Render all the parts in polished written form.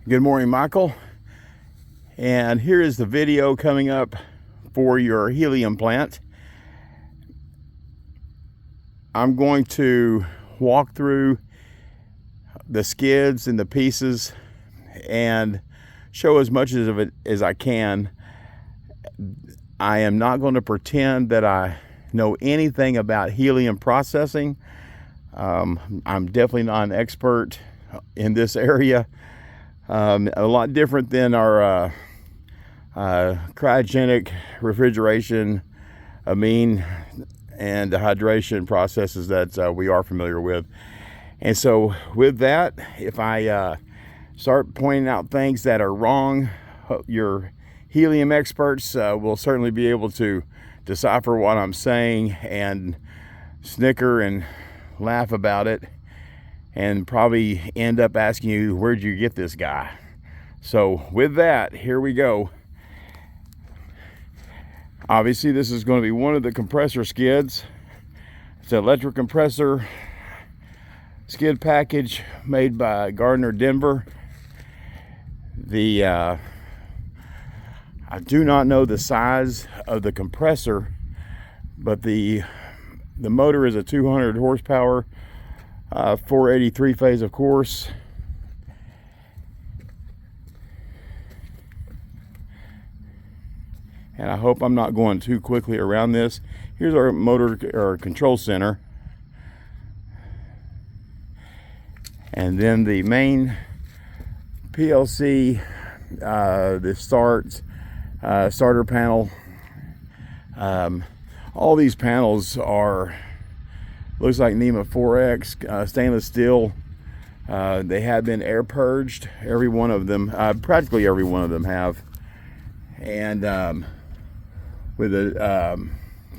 Good morning, Michael. And here is the video coming up for your helium plant. I'm going to walk through the skids and the pieces and show as much of it as I can. I am not going to pretend that I know anything about helium processing. I'm definitely not an expert in this area. A lot different than our cryogenic refrigeration, amine and hydration processes that we are familiar with. And so with that, if I start pointing out things that are wrong, your helium experts will certainly be able to decipher what I'm saying and snicker and laugh about it, and probably end up asking you, where'd you get this guy? So with that, here we go. Obviously this is going to be one of the compressor skids. It's an electric compressor skid package made by Gardner Denver. I do not know the size of the compressor, but the motor is a 200 horsepower 483 phase, of course. And I hope I'm not going too quickly around this. Here's our motor or control center. And then the main PLC, the starter panel. All these panels are, looks like NEMA 4X stainless steel. They have been air purged, every one of them, practically every one of them have. And with the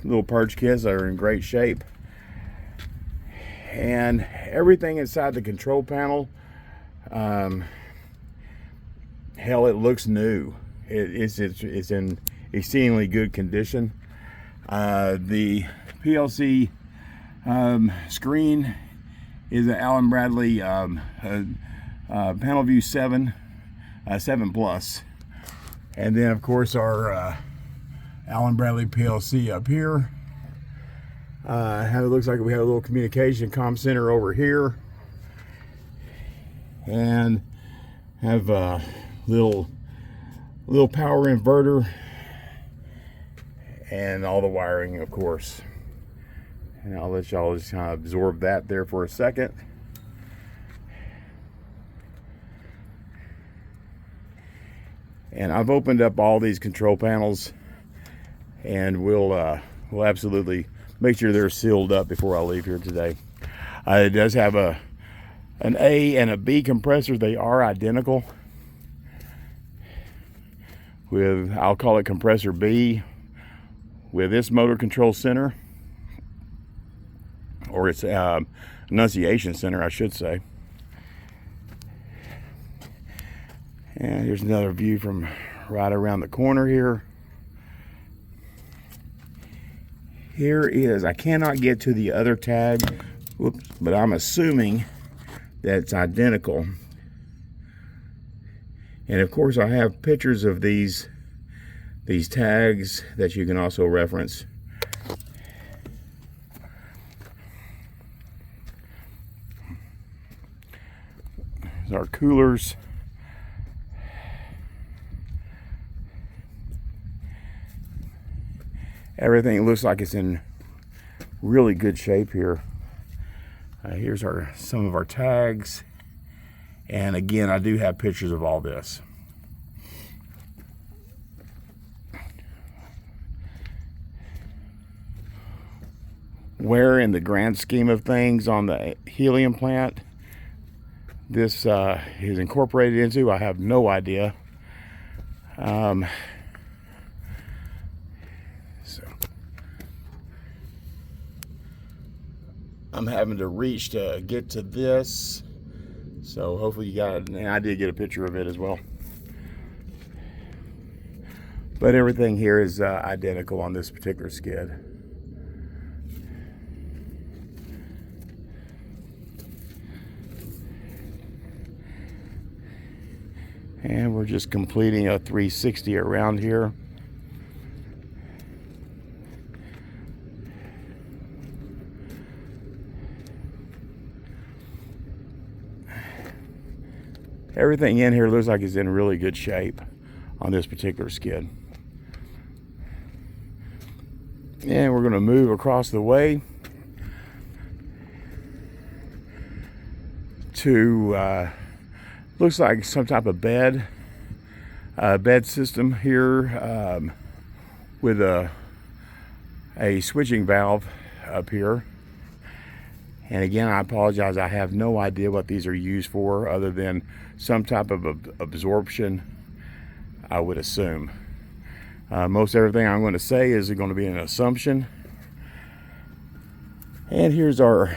little purge kits that are in great shape. And everything inside the control panel, hell, it looks new. It's in exceedingly good condition. The PLC screen is an Allen Bradley Panel View 7 Plus, and then of course our Allen Bradley PLC up here. It looks like we have a little communication comm center over here, and have a little power inverter and all the wiring, of course. And I'll let y'all just kind of absorb that there for a second. And I've opened up all these control panels, and we'll absolutely make sure they're sealed up before I leave here today. It does have an A and a B compressor. They are identical. I'll call it compressor B, with this motor control center, or its annunciation center, I should say. And here's another view from right around the corner here. Here is, I cannot get to the other tag, whoops, but I'm assuming that it's identical. And of course I have pictures of these tags that you can also reference. These are coolers. Everything looks like it's in really good shape here. Here's some of our tags. And again, I do have pictures of all this. Where in the grand scheme of things on the helium plant this is incorporated into, I have no idea. So I'm having to reach to get to this. So hopefully you got it, and I did get a picture of it as well. But everything here is identical on this particular skid. And we're just completing a 360 around here. Everything in here looks like it's in really good shape on this particular skid. And we're going to move across the way to looks like some type of bed system here, with a switching valve up here. And again, I apologize, I have no idea what these are used for other than some type of absorption, I would assume. Most everything I'm going to say is going to be an assumption. And here's our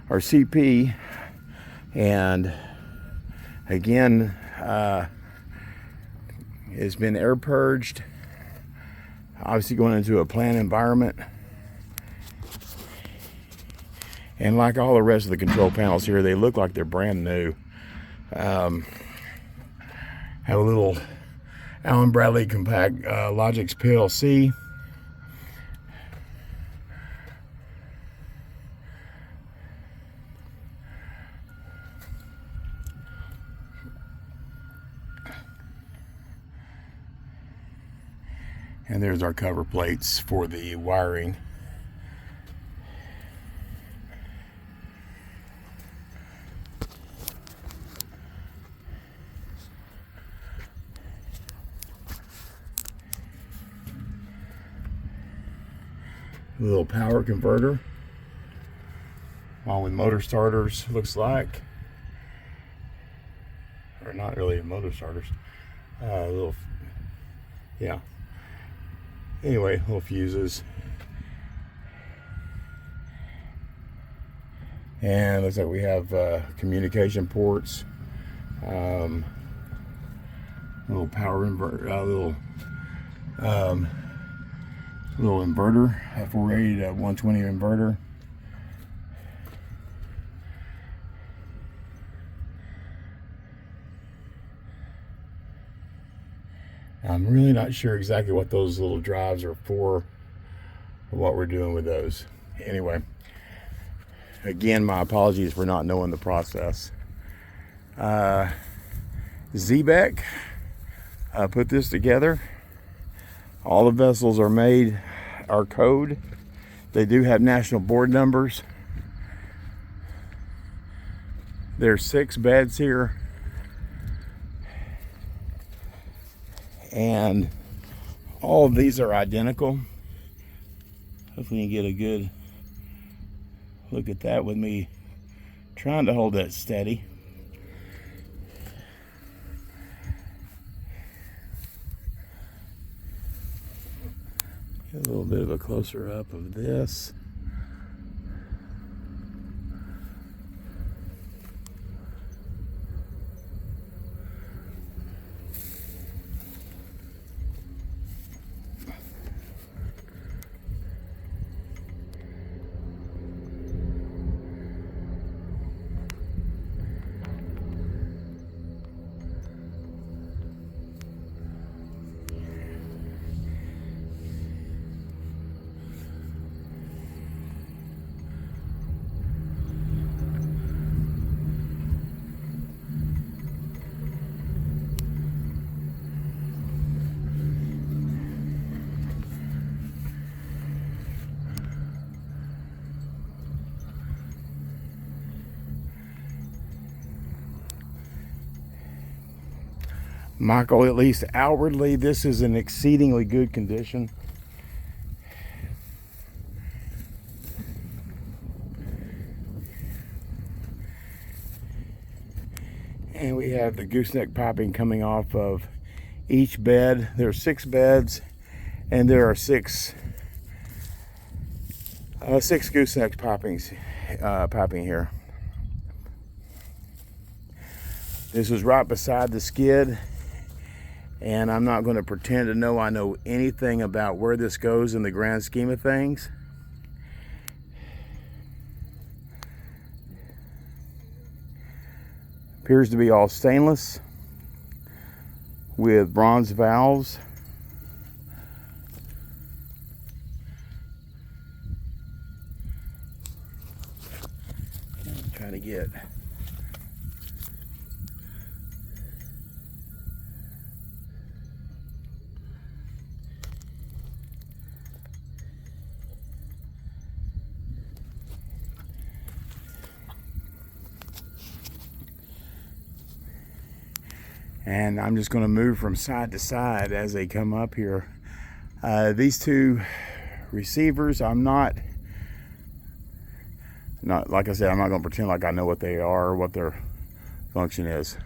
CP, and again, it's been air purged, obviously going into a plant environment. And like all the rest of the control panels here, they look like they're brand new. Have a little Allen Bradley Compact Logix PLC. And there's our cover plates for the wiring. A little power converter, along with motor starters, looks like. Or not really motor starters. Little, yeah. Anyway, little fuses. And looks like we have communication ports. Little power inverter, little inverter, a 480 to 120 inverter. I'm really not sure exactly what those little drives are for, or what we're doing with those. Anyway, again, my apologies for not knowing the process. Xebec put this together. All the vessels are made, are code. They do have national board numbers. There's 6 beds here. And all of these are identical. Hopefully you can get a good look at that with me trying to hold that steady. Get a little bit of a closer up of this. Michael, at least outwardly, this is in exceedingly good condition. And we have the gooseneck piping coming off of each bed. There are 6 beds, and there are six gooseneck piping here. This is right beside the skid, and I'm not going to pretend to know I know anything about where this goes in the grand scheme of things. Appears to be all stainless. with bronze valves. Try to get and I'm just going to move from side to side as they come up here. These two receivers, I'm not like I said, I'm not going to pretend like I know what they are or what their function is,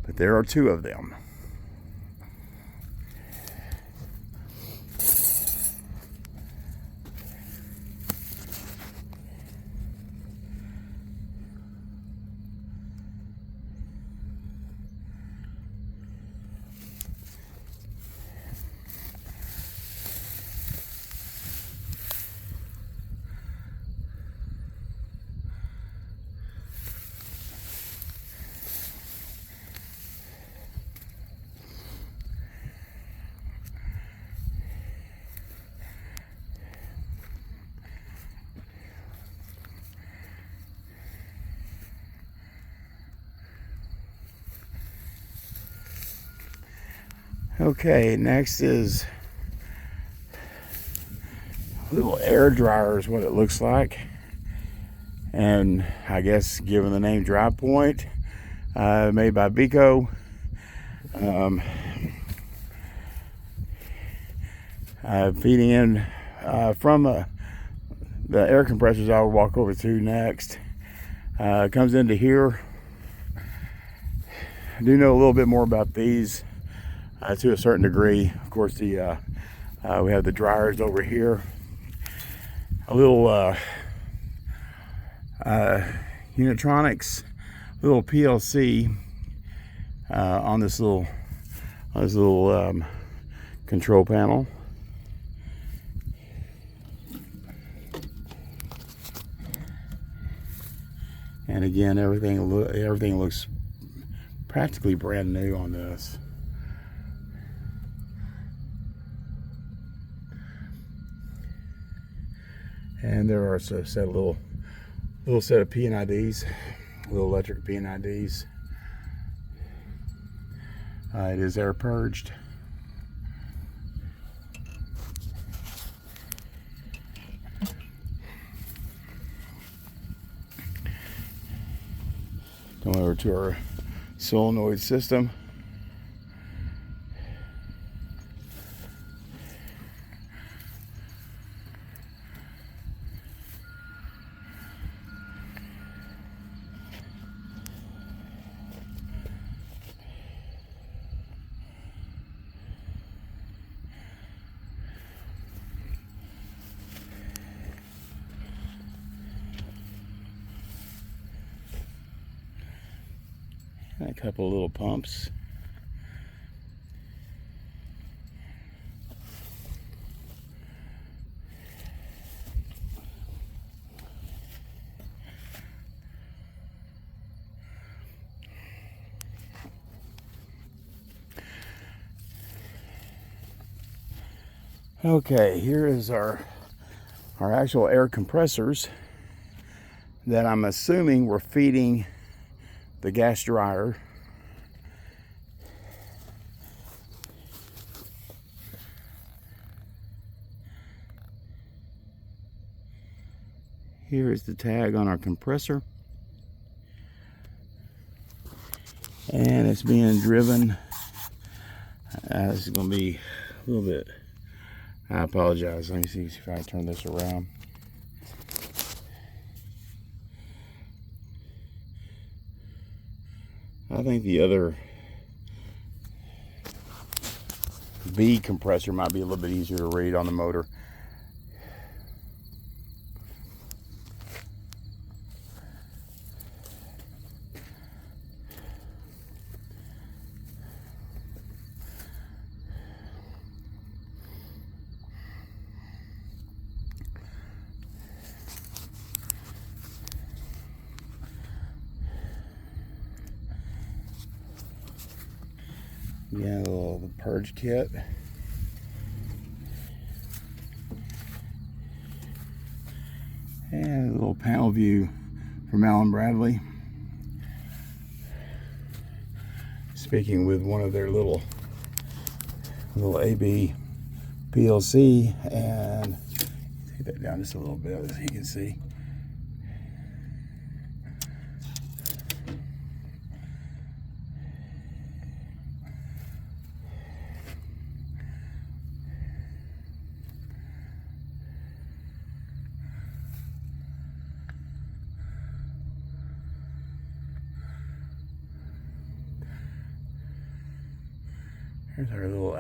but there are two of them. Okay, next is a little air dryer is what it looks like. And I guess given the name Dry Point, made by Beko. Feeding in from the air compressors I will walk over to next. Comes into here. I do know a little bit more about these to a certain degree. Of course, we have the dryers over here. A little Unitronics, little PLC on this little control panel. And again, everything looks practically brand new on this. And there are a little set of P&IDs, little electric P&IDs. It is air purged. Come over to our solenoid system. And a couple of little pumps. Okay, here is our actual air compressors that I'm assuming we're feeding the gas dryer. Here is the tag on our compressor, and it's being driven. This is going to be a little bit, I apologize. Let me see if I can turn this around. I think the other B compressor might be a little bit easier to read on the motor. Again, a little purge kit. And a little panel view from Allen Bradley. Speaking with one of their little AB PLC, and take that down just a little bit so you can see. Here's our little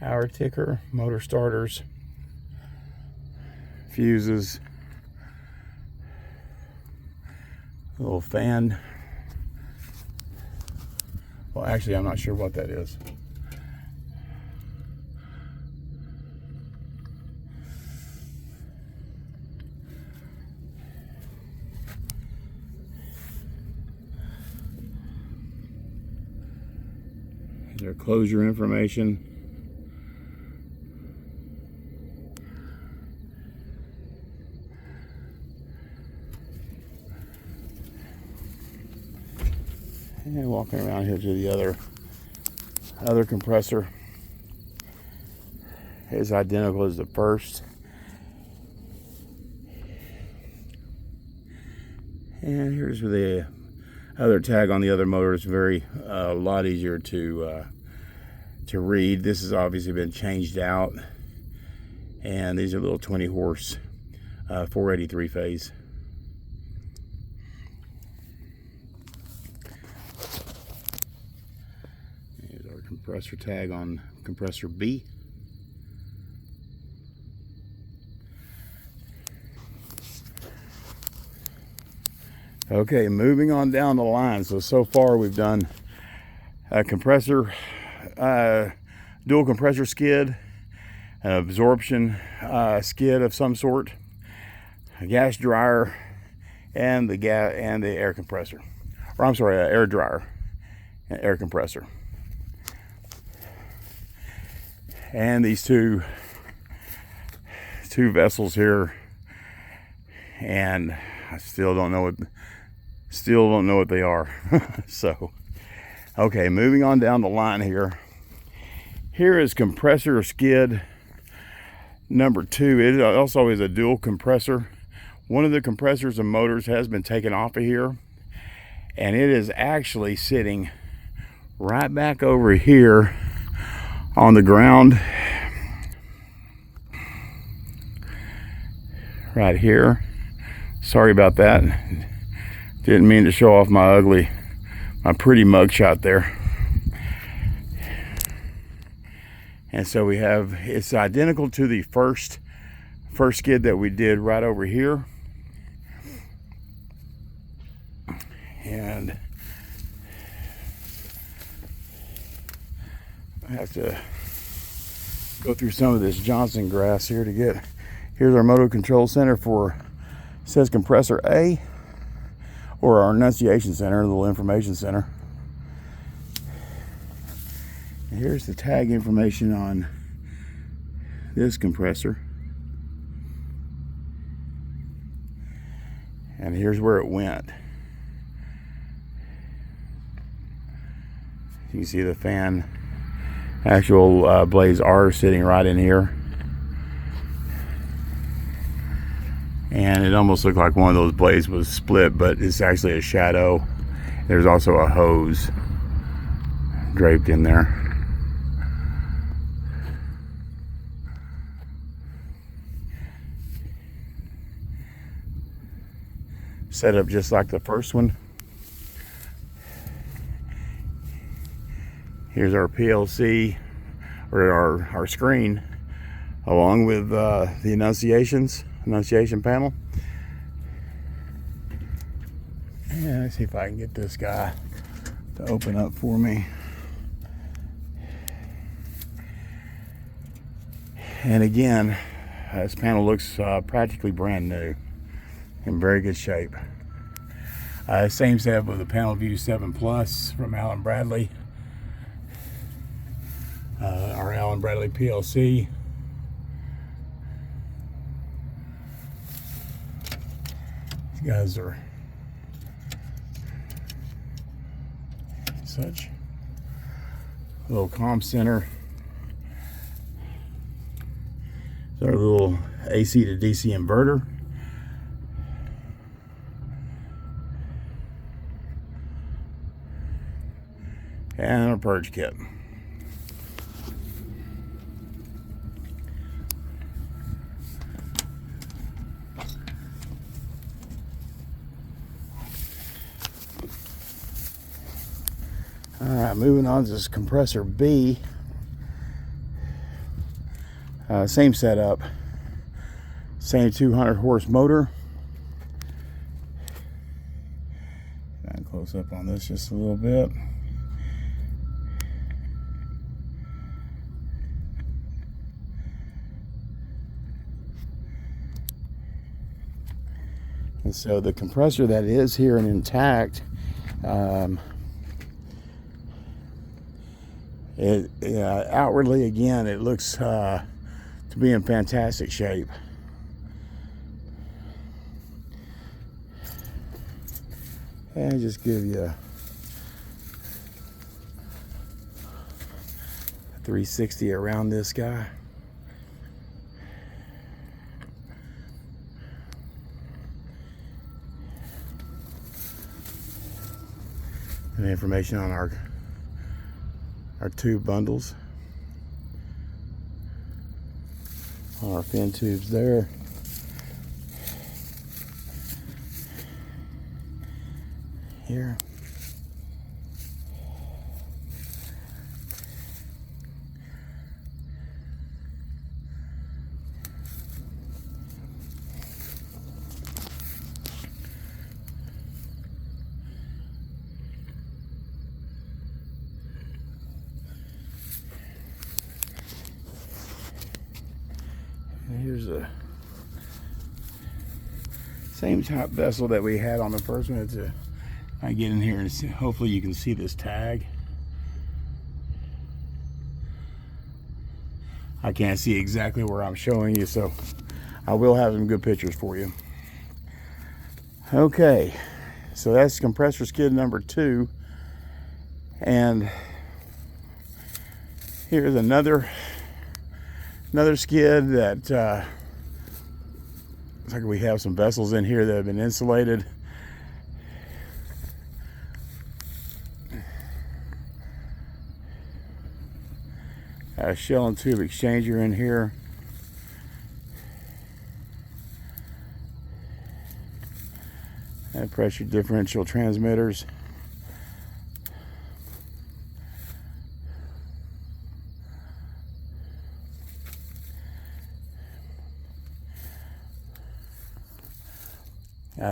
hour ticker, motor starters, fuses, little fan. Well, actually, I'm not sure what that is. Their closure information. And walking around here to the other compressor. It's identical as the first. And here's the other tag on the other motor. Is very a lot easier to read. This has obviously been changed out, and these are little 20 horse 483 phase. Here's our compressor tag on compressor B. Okay, moving on down the line. So far we've done a compressor, dual compressor skid, an absorption skid of some sort, a gas dryer, and the air compressor. Or I'm sorry, air dryer and air compressor. And these two vessels here, and I still don't know what they are. So, okay, moving on down the line here. Here is compressor skid number 2. It also is a dual compressor. One of the compressors and motors has been taken off of here, and it is actually sitting right back over here on the ground. Right here. Sorry about that. Didn't mean to show off my pretty mugshot there. And so we have, it's identical to the first skid that we did right over here. And I have to go through some of this Johnson grass here to get, here's our motor control center for, it says compressor A, or our enunciation center, a little information center. And here's the tag information on this compressor. And here's where it went. You can see the fan, actual blades are sitting right in here. And it almost looked like one of those blades was split, but it's actually a shadow. There's also a hose draped in there. Set up just like the first one. Here's our PLC, or our screen, along with the enunciation panel. And let's see if I can get this guy to open up for me. And again, this panel looks practically brand new, in very good shape. Same setup with the Panel View 7 Plus from Allen Bradley. our Allen Bradley PLC. These guys are such. A little comm center. It's our little AC to DC inverter. And a purge kit. All right, moving on to this compressor B. Same setup, same 200 horse motor. Close up on this just a little bit. And so the compressor that is here and intact, outwardly, again, it looks to be in fantastic shape. And just give you a 360 around this guy. And information on our tube bundles, on our fin tubes there. Here. And here's a same type vessel that we had on the first one. It's a, I get in here and see, hopefully you can see this tag. I can't see exactly where I'm showing you, so I will have some good pictures for you. Okay, so that's compressor skid number 2. And here's another skid that looks like we have some vessels in here that have been insulated. A shell and tube exchanger in here. And pressure differential transmitters.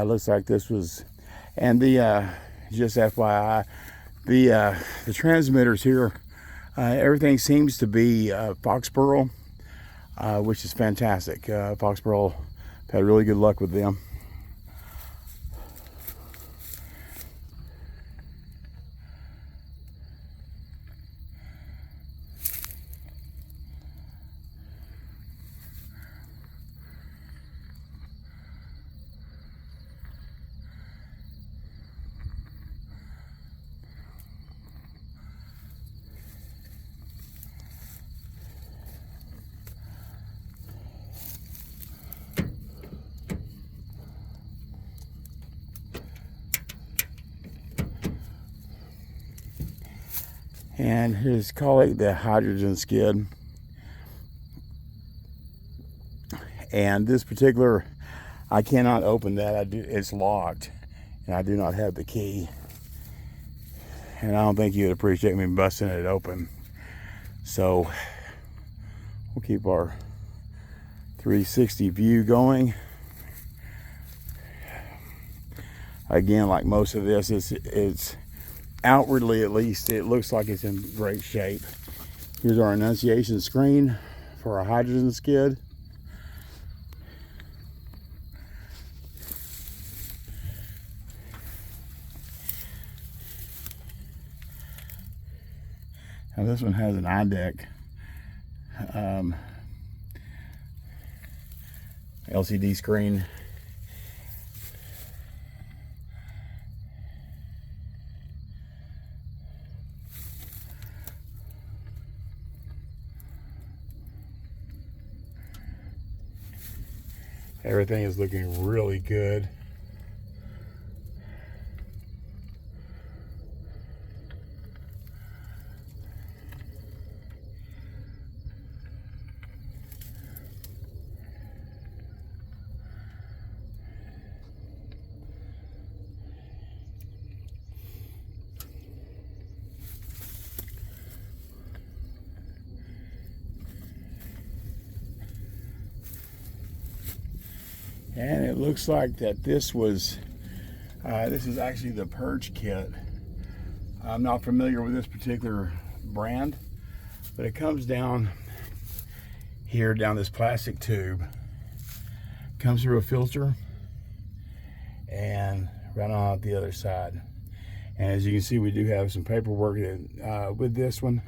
Looks like this was, and the just FYI, the transmitters here, everything seems to be Foxborough, which is fantastic. Foxborough, had really good luck with them. And here's, call it the hydrogen skid. And this particular, I cannot open that. It's locked, and I do not have the key. And I don't think you'd appreciate me busting it open. So we'll keep our 360 view going. Again, like most of this, it's outwardly, at least, it looks like it's in great shape. Here's our annunciation screen for our hydrogen skid. Now this one has an IDEC LCD screen. Everything is looking really good. And it looks like that this was, this is actually the purge kit. I'm not familiar with this particular brand, but it comes down here, down this plastic tube, comes through a filter, and right on out the other side. And as you can see, we do have some paperwork with this one.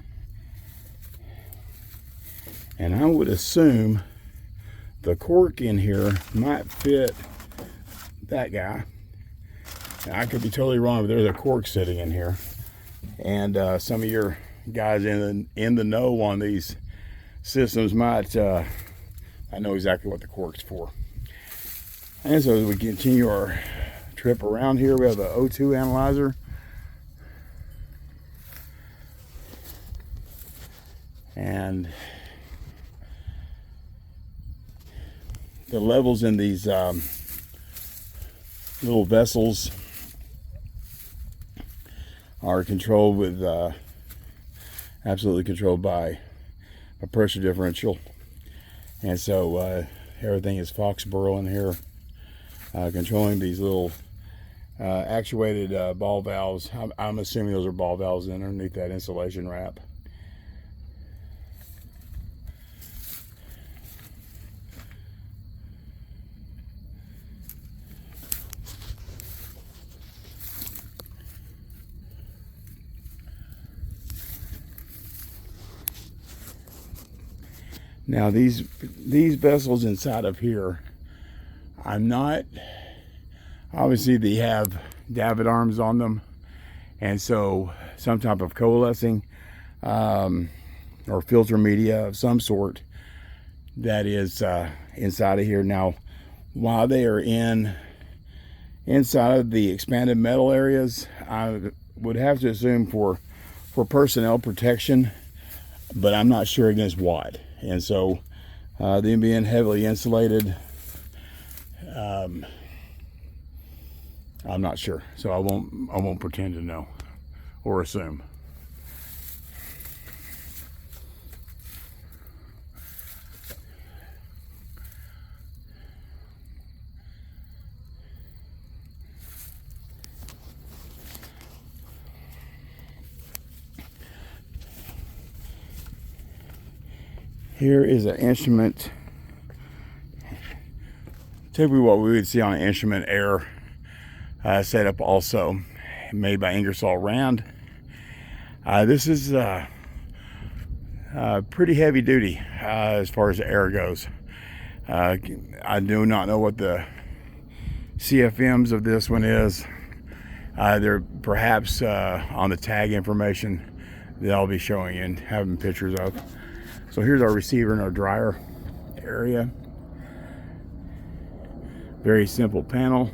And I would assume the cork in here might fit that guy. Now, I could be totally wrong, but there's a cork sitting in here. And some of your guys in the know on these systems might, I know exactly what the cork's for. And so as we continue our trip around here, we have the O2 analyzer. And the levels in these little vessels are controlled with, absolutely controlled by a pressure differential. And so everything is Foxborough in here, controlling these little actuated ball valves. I'm assuming those are ball valves underneath that insulation wrap. Now these vessels inside of here, I'm not, obviously they have davit arms on them, and so some type of coalescing or filter media of some sort that is inside of here. Now, while they are inside of the expanded metal areas, I would have to assume for personnel protection, but I'm not sure against what. And so them being heavily insulated, I'm not sure, so I won't pretend to know or assume. Here is an instrument, typically what we would see on an instrument air setup, also made by Ingersoll Rand. This is pretty heavy duty as far as the air goes. I do not know what the CFMs of this one is. They're perhaps on the tag information that I'll be showing you and having pictures of. So here's our receiver and our dryer area. Very simple panel.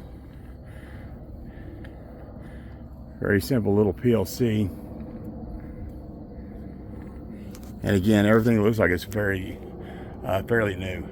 Very simple little PLC. And again, everything looks like it's fairly new.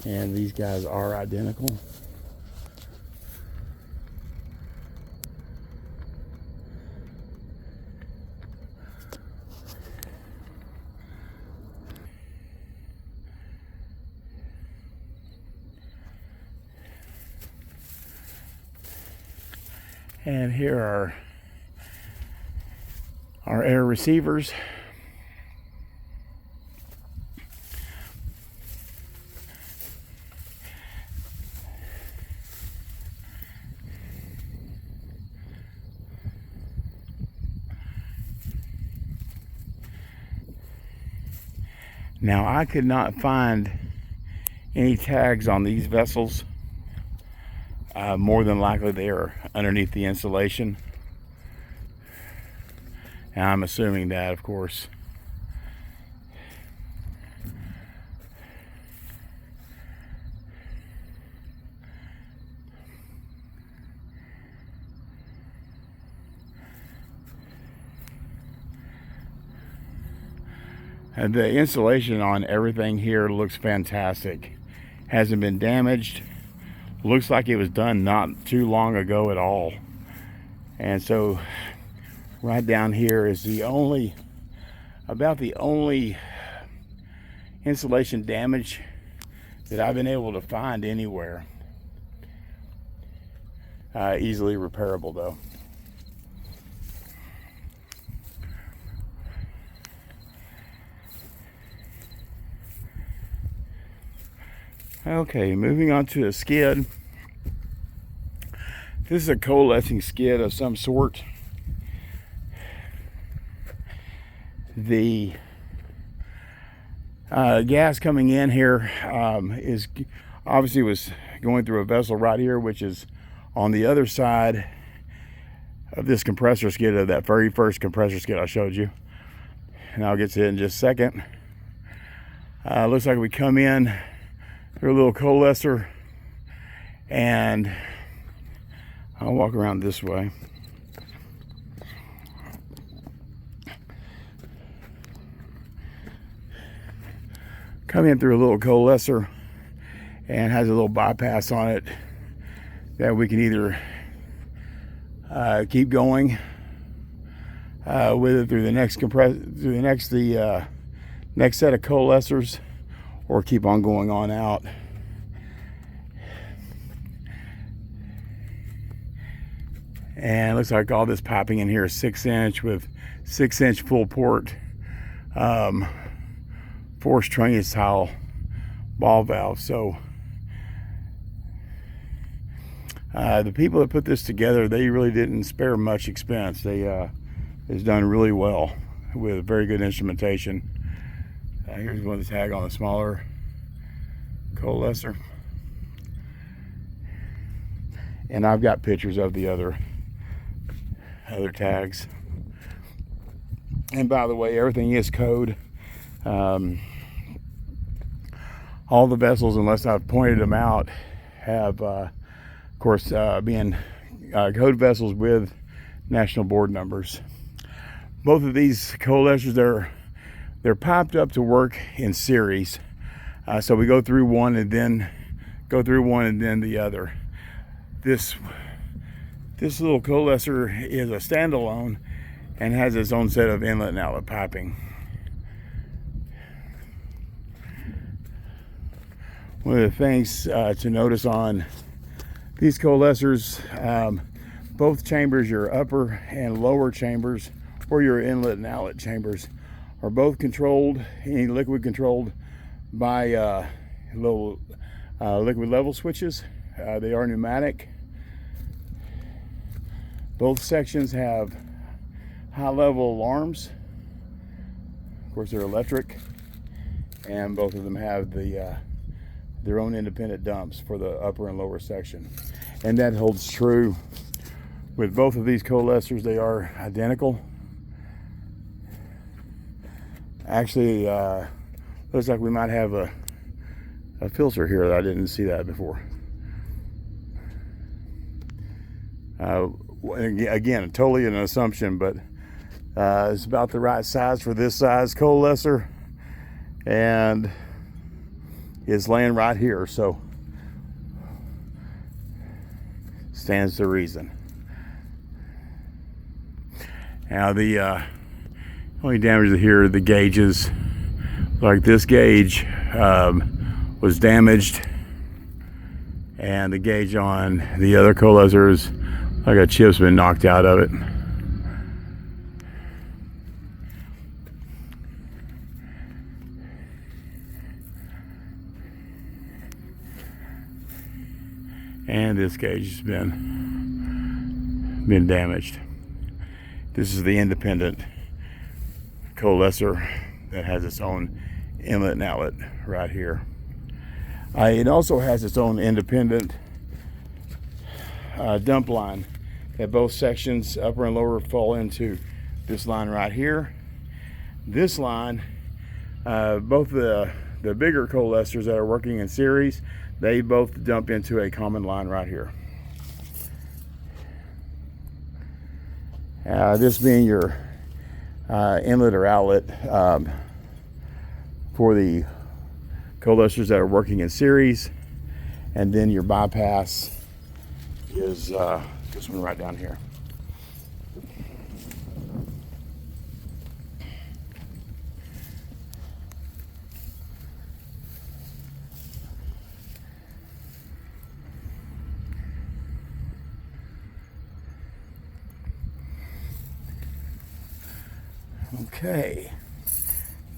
And these guys are identical. And here are our air receivers. Now, I could not find any tags on these vessels. More than likely they are underneath the insulation. And I'm assuming that, of course. And the insulation on everything here looks fantastic. Hasn't been damaged. Looks like it was done not too long ago at all. And so right down here is about the only insulation damage that I've been able to find anywhere. Easily repairable though. Okay, moving on to a skid. This is a coalescing skid of some sort. The gas coming in here is obviously was going through a vessel right here, which is on the other side of this compressor skid, of that very first compressor skid I showed you. And I'll get to it in just a second. Looks like we come in through a little coalescer, and I'll walk around this way. Come in through a little coalescer and has a little bypass on it that we can either keep going with it through the next next set of coalescers, or keep on going on out. And it looks like all this piping in here is 6-inch with 6-inch full port forced trunnion style ball valve. So the people that put this together, they really didn't spare much expense. It's done really well with very good instrumentation. Here's one of the tag on the smaller coalescer, and I've got pictures of the other tags. And by the way, everything is code. All the vessels, unless I've pointed them out, have of course being code vessels with national board numbers. Both of these coalescers, they're piped up to work in series. So we go through one and then the other. This little coalescer is a standalone and has its own set of inlet and outlet piping. One of the things to notice on these coalescers, both chambers, your upper and lower chambers, or your inlet and outlet chambers, are both controlled, any liquid controlled, by little liquid level switches. They are pneumatic. Both sections have high level alarms. Of course, they're electric, and both of them have their own independent dumps for the upper and lower section. And that holds true with both of these coalescers. They are identical. Actually, looks like we might have a filter here that I didn't see that before. Again, totally an assumption, but it's about the right size for this size coalescer, and is laying right here, so stands to reason. Now the only damage here, the gauges, like this gauge was damaged, and the gauge on the other coalescers, like a chip's been knocked out of it. And this gauge has been damaged. This is the independent coalescer that has its own inlet and outlet right here. It also has its own independent dump line that both sections, upper and lower, fall into this line right here. This line, both the bigger coalescers that are working in series, they both dump into a common line right here. This being your inlet or outlet for the coalescers that are working in series, and then your bypass is this one right down here. Okay,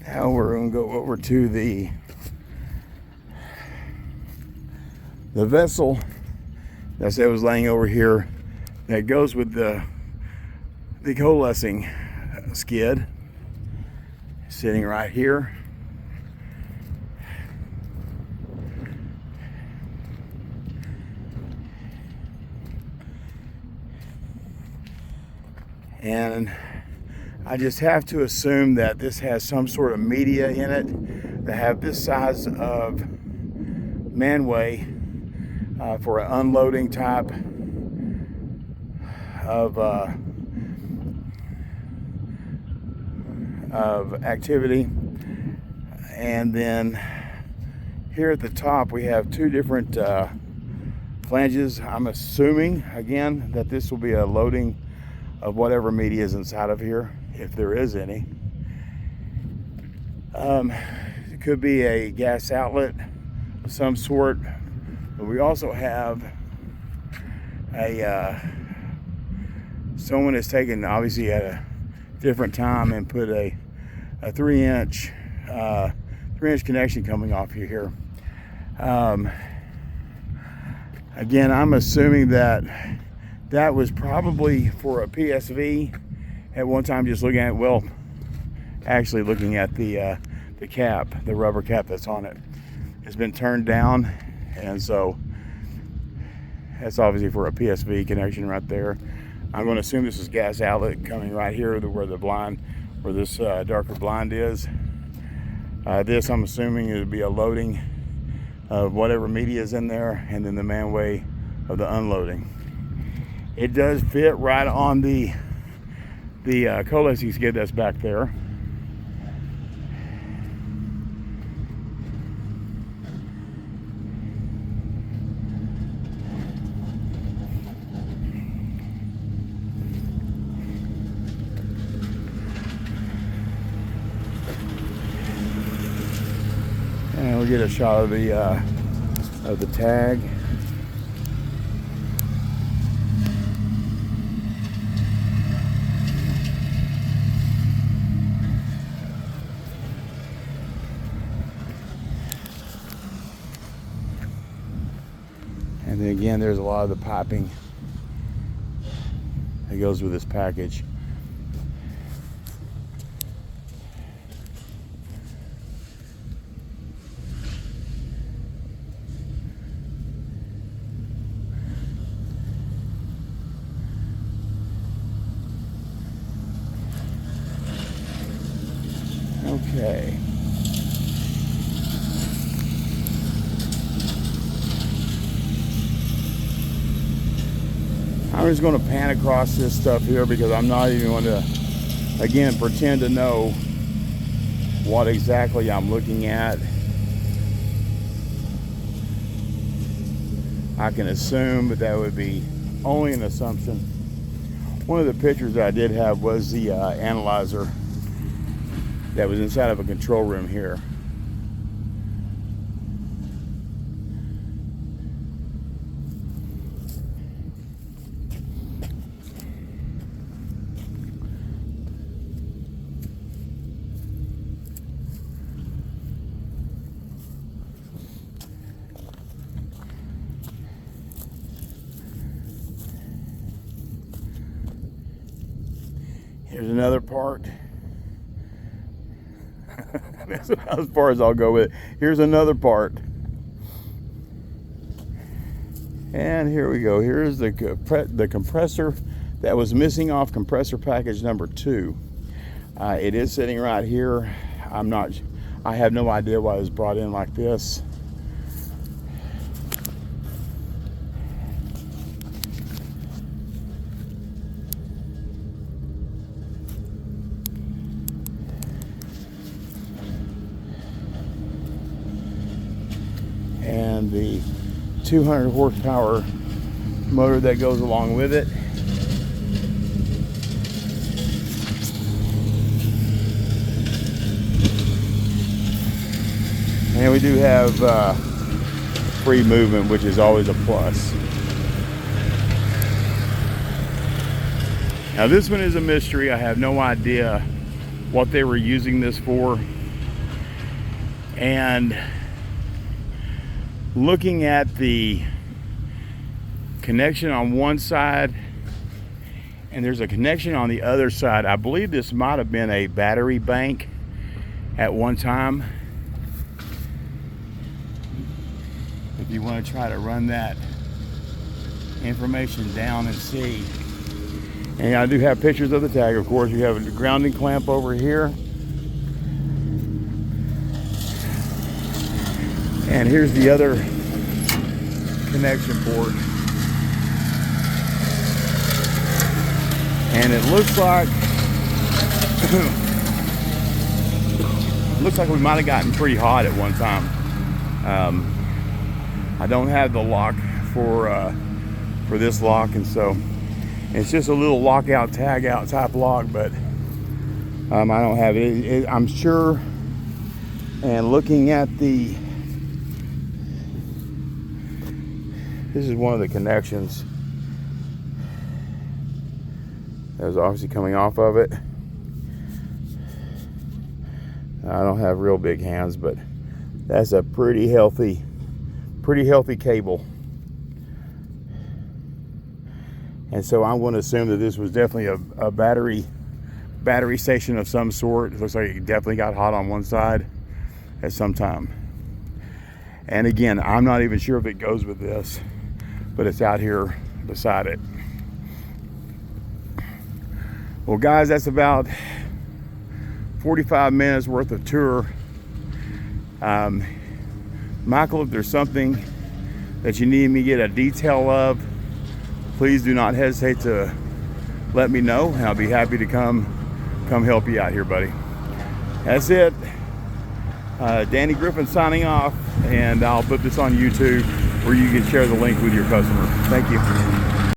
now we're going to go over to the vessel that was laying over here that goes with the coalescing skid, sitting right here. And I just have to assume that this has some sort of media in it that have this size of manway for an unloading type of activity. And then here at the top we have two different flanges. I'm assuming again that this will be a loading of whatever media is inside of here, if there is any. It could be a gas outlet of some sort, but we also have a someone has taken, obviously at a different time, and put a 3-inch connection coming off here. Again, I'm assuming that was probably for a PSV at one time, just looking at, well, actually looking at the cap, the rubber cap that's on it. It's been turned down, and so that's obviously for a PSV connection right there. I'm going to assume this is gas outlet coming right here where the blind, where this darker blind is. This, I'm assuming, it would be a loading of whatever media is in there, and then the manway of the unloading. It does fit right on the coalescing skid that's back there. And we'll get a shot of the tag. And then again, there's a lot of the piping that goes with this package. Okay. I'm just going to pan across this stuff here because I'm not even going to, again, pretend to know what exactly I'm looking at. I can assume, but that would be only an assumption. One of the pictures that I did have was the analyzer that was inside of a control room here. Here's another part. That's about as far as I'll go with it. Here's another part. And here we go. Here's the compressor that was missing off compressor package number 2. It is sitting right here. I have no idea why it was brought in like this. And the 200 horsepower motor that goes along with it. And we do have free movement, which is always a plus. Now this one is a mystery. I have no idea what they were using this for. And looking at the connection on one side and there's a connection on the other side, I believe this might have been a battery bank at one time. If you want to try to run that information down and see. And I do have pictures of the tag, of course. You have a grounding clamp over here. And here's the other connection port. And it looks like we might have gotten pretty hot at one time. I don't have the lock for this lock, and so it's just a little lockout tag out type lock, but I don't have it. I'm sure, and looking at the, this is one of the connections that was obviously coming off of it. I don't have real big hands, but that's a pretty healthy cable. And so I'm going to assume that this was definitely a battery station of some sort. It looks like it definitely got hot on one side at some time. And again, I'm not even sure if it goes with this, but it's out here beside it. Well guys, that's about 45 minutes worth of tour. Michael, if there's something that you need me to get a detail of, please do not hesitate to let me know, and I'll be happy to come help you out here, buddy. That's it. Danny Griffin signing off, and I'll put this on YouTube where you can share the link with your customer. Thank you.